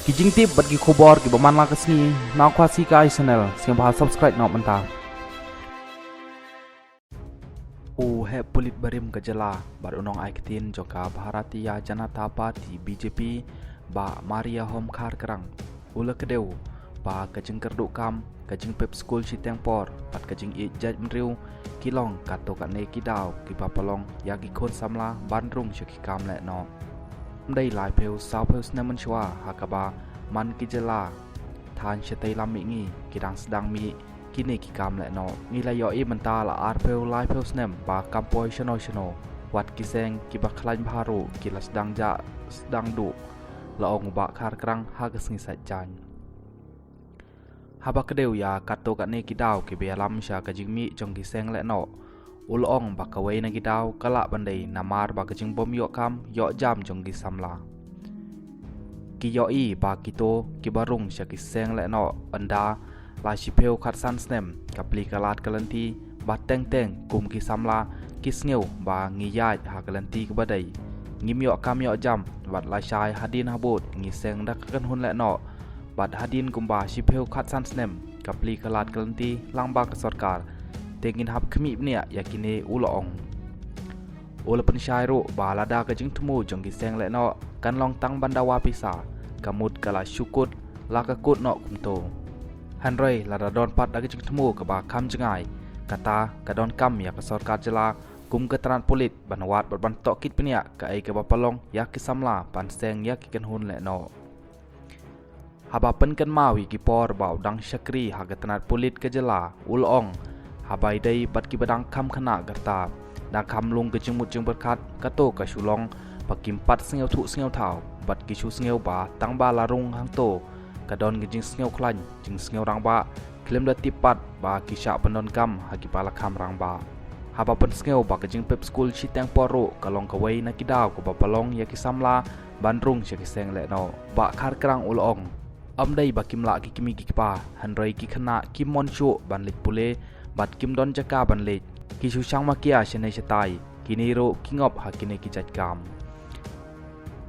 Kijing tip bagi kubor ki baman la kesni nak kuasi kai channel siang bahal subscribe nak mentah. He pulit barim kejala bar unong aikitin joka Bharatiya Janata Party BJP ba Maria Hom Khar Kerang ula kedeu ba kajing kerduk kam kajing pep school Citengpor pat kajing i jaj mriu kilong kato kane kidau ki papalong yagi khon samla bandrung syaki kam le no đây lại phèo sao phèo snem chua hakaba man kijela than chetei lami ngi kidang sedang mi kini ki kam le no ngi la yo i menta la ar phèo lai phèo snem ba kampoi chano wat kiseng ki ba khlain bharu ki la sedang ja sedang du la ong ba khar krang ha ka sngi sa jan haba kedeu ya kato ka ne kidau ki be lam sha ka jingmi jong ki seng le no ulong bakawai na gidau kala bandai namar bakajing bom yo kam yo jam jong gi samla ki yo i ba kito ki barung syaki seng le no anda la shipeu khat san snem kapli kalat kalanti ba teng kum ki samla ki sneu ba ngi yai ha kalanti ki badai ngim yo kam yo jam wat la shai hadin habut ngi seng dak kan hun le no bat hadin kum ba shipeu khat san snem kapli kalat kalanti lang ba ka sarkar Tengin hap kemip ni yakini ulong. Ula pensyairu balada kajing temu jonggi seng le no kan long tang bandawa pisa kamut kala syukut lakakut no kumto. Hanrei lada don pat da kajing temu ke ba kam jengai kata kadon kam ya kesor kajela kum keteran polit banawat berbantok kit penia ka ai ke bapalong ya kisamla pan seng ya kiken hun le no. Haba pen kan mawi ki por bau dang syakri ha keteran polit kajela ulong habai dai bat ki badang kam khana garta da kam lung ke jengmut jeng berkat kato ka shulong pakim pat sngeu thu sngeu thau bat ki chu sngeu ba tang ba larung hang to kadon ke jing sngeu khlan jing sngeu rang ba klem da tipat ba ki sha pandon kam ha ki pala kam rang ba haba pen sngeu ba ke jing pep school Citengpor ro kalong ka wei na ki daw ko ba palong ya ki samla bandrung che ki seng le no ba khar krang ulong amdai ba kimla ki kimi ki pa hanrei ki khana ki monchu ban lik pule bat kim don jaka ban le ki chu chang makia chene chatai kini ro kingop hakine ki jat kam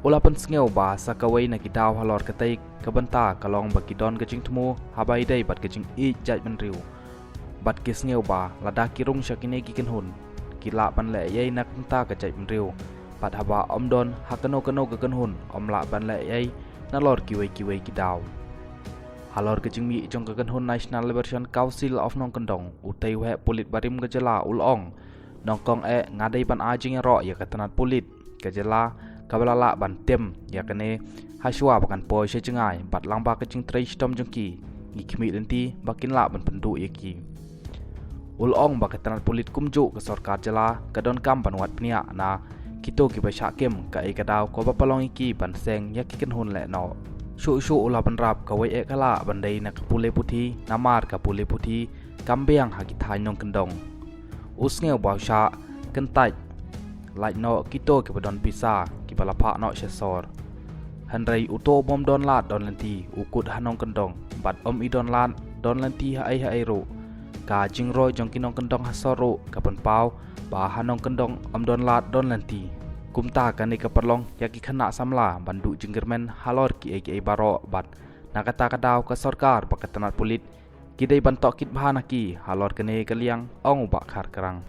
ola pan sngeu ba sakawai na ki daw halor katai kabanta kalong ba ki don ka jing thmu habai dai bat ka jing i jat ban riu bat ki sngeu ba lada ki rung shakine ki ken hun ki la ban le yai nak ta ka jat ban riu bat haba om don hakano kano ka ken hun om la ban le yai na lor ki wei ki daw halor ke jingmi jong ka hun National Liberation Council of Nong Kendong utai we polit barim gejala ulong nongkong ngadai ban ajing ro ya katanat polit gejala kabalala ban tem ya kene haswa bakan poi se jengai bat langba ke jing trai stom jongki ngi khmi lenti bakin la ban pendu yaki ulong ba katanat polit kumju ke sarkar jala kadon kam ban wat pnia na kito ki ba syakem ka e kadaw ko ba palong iki ban seng ya ki ken hun le no Syu ula penrap kawai kala bandai nak pule putih namar ka pule putih kambiang haki thai nong kendong usngeu bausha kentai lai no kito ke badon pisa ki balapa no sesor hanrei uto bom don lat don lenti ukut hanong kendong bat om i don lat don lenti hai ro ka jingroi jong kinong kendong hasoro kapan pau ba hanong kendong om don lat don lenti kumta kani ka perlong yaki khana samla bandu jinggermen halor ki ai baro bat nakata kadaw ka sarkar paketanat polit kidai bantok kit bahanaki halor kene kaliang ong ba khar kerang